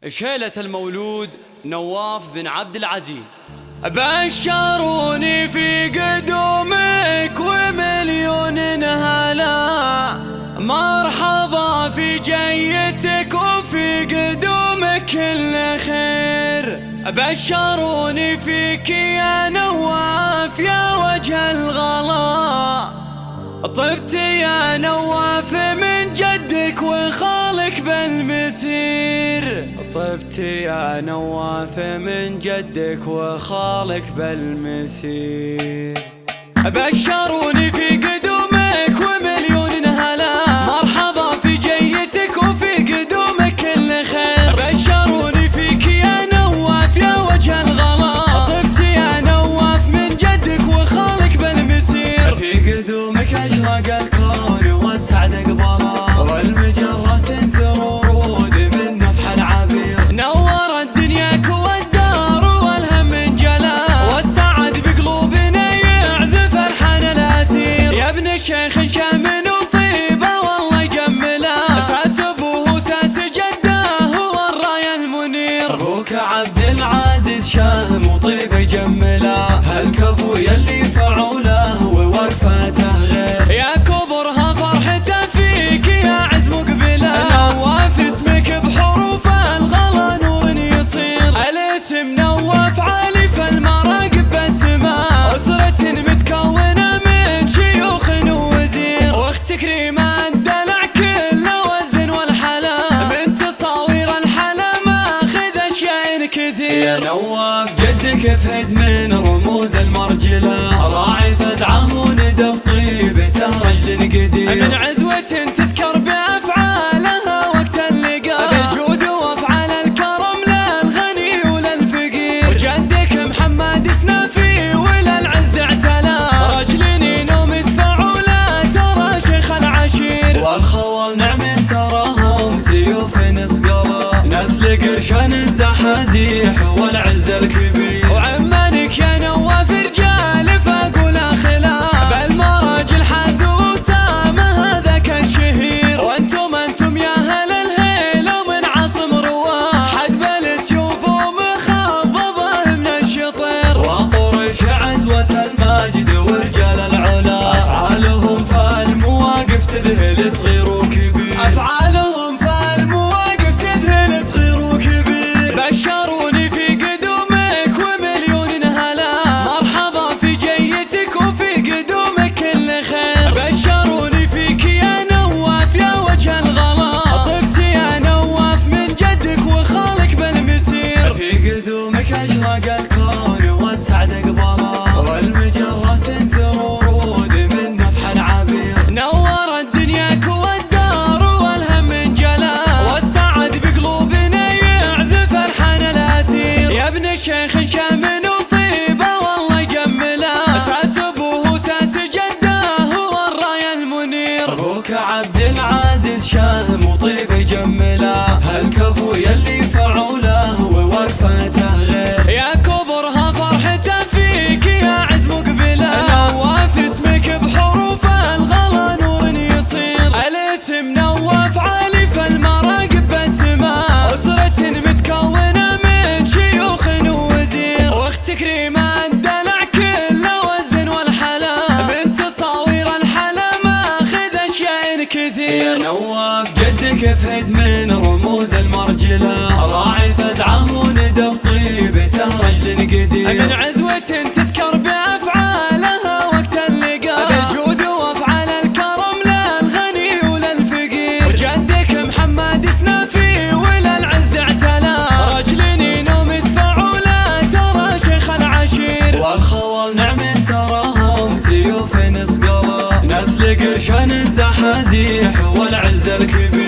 شيلة المولود نواف بن عبد العزيز. بشروني في قدومك ومليون هلا، مرحبا في جيتك وفي قدومك كل خير. بشروني فيك يا نواف يا وجه الغلا، طبت يا نواف من جدك وخالك بالمسير. طبت يا نواف من جدك وخالك بالمسير. بشروني في قدومك ومليون هلا، مرحبا في جيتك وفي قدومك كل خير. بشروني فيك يا نواف يا وجه الغلا، طبت يا نواف من جدك وخالك بالمسير. في قدومك أشرق الكون وسعد قبلا، والمجرة تنثر ورود من نفح العبير. نور الدنيا والدار والهم انجلى، والسعد بقلوبنا يعزف الحان الاثير. يا ابن الشيخ شامن وطيبه والله يجمله، اساس ابوه ساس جده والرايه المنير. ابوك عبد العزيز شهم وطيبه يجمله، هالكفو يلي فعوله ووقفته غير. يا كبرها فرحته فيك يا عز مقبله، نواف اسمك بحروف الغلا نور يصير. الاسم نواف عالي فالمراقب بالسماء، أسرة متكونة من شيوخ ووزير. واخت كريمة الدلع كله والزن والحلا، من تصاوير الحلا ماخذ اشياء كثير. يا نواف جدك فهد من رموز المرجله، راعي فزعه وندب طيبته رجل قدير. من عزوة تذكر بأفعالها وقت اللقاء، بالجود وافعال الكرم للغني وللفقير. وجدك محمد سنافي وللعز اعتلى، رجل ينوم يسفع ولا ترى شيخ العشير. والخوال نعم تراهم سيوف نسقلا، نسل قرشان الزحازيح والعز الكبير. وعمانك يا نواف رجال فاقول خلاف، بالمراجل حاز وسامه هذاك الشهير. وانتم يا اهل الهيل ومن عاصم رواح، حد بالسيوف ومخضبه من الشطير. وطرش عزوة الماجد ورجال العلا، افعالهم فالمواقف تذهل صغير وكبير. افعالهم فالمواقف تذهل صغير وكبير. بشروني في قدومك ومليون هلا، مرحبا في جيتك وفي قدومك كل خير. بشروني فيك يا نواف يا وجه الغلا، طبت يا نواف من جدك وخالك بالمسير. في قدومك أشرق الكون والسعد قبلا، والمجرة تنثر ورود من نفح العبير. نور الدنيا والدار والهم انجلى، والسعد بقلوبنا يعزف الحان الاثير. يا ابن الشيخ شامن وطيبه والله يجمله، اساس ابوه ساس جده والرايه المنير. ابوك عبد العزيز شهم وطيبه يجمله، هالكفو يلي فعوله ووقفته غير. يا كبرها فرحته فيك يا عز مقبله، نواف اسمك بحروف الغلا نور يصير. الاسم نواف عالي فالمراقب بالسماء، أسرة متكونة من شيوخ ووزير. واخت كريمة الدلع كله والزن والحلا، من تصاوير الحلا ماخذ اشياء كثير. يا نواف جدك فهد من رموز المرجله، راعي فزعه وندب طيبته رجل قدير. من عزوة تذكر بأفعالها وقت اللقاء، بالجود وافعال الكرم للغني وللفقير. وجدك محمد سنافي وللعز اعتلى، رجل ينوم يسفع ولا ترى شيخ العشير. والخوال نعم تراهم سيوف نسقلا، نسل قرشان الزحازيح والعز الكبير.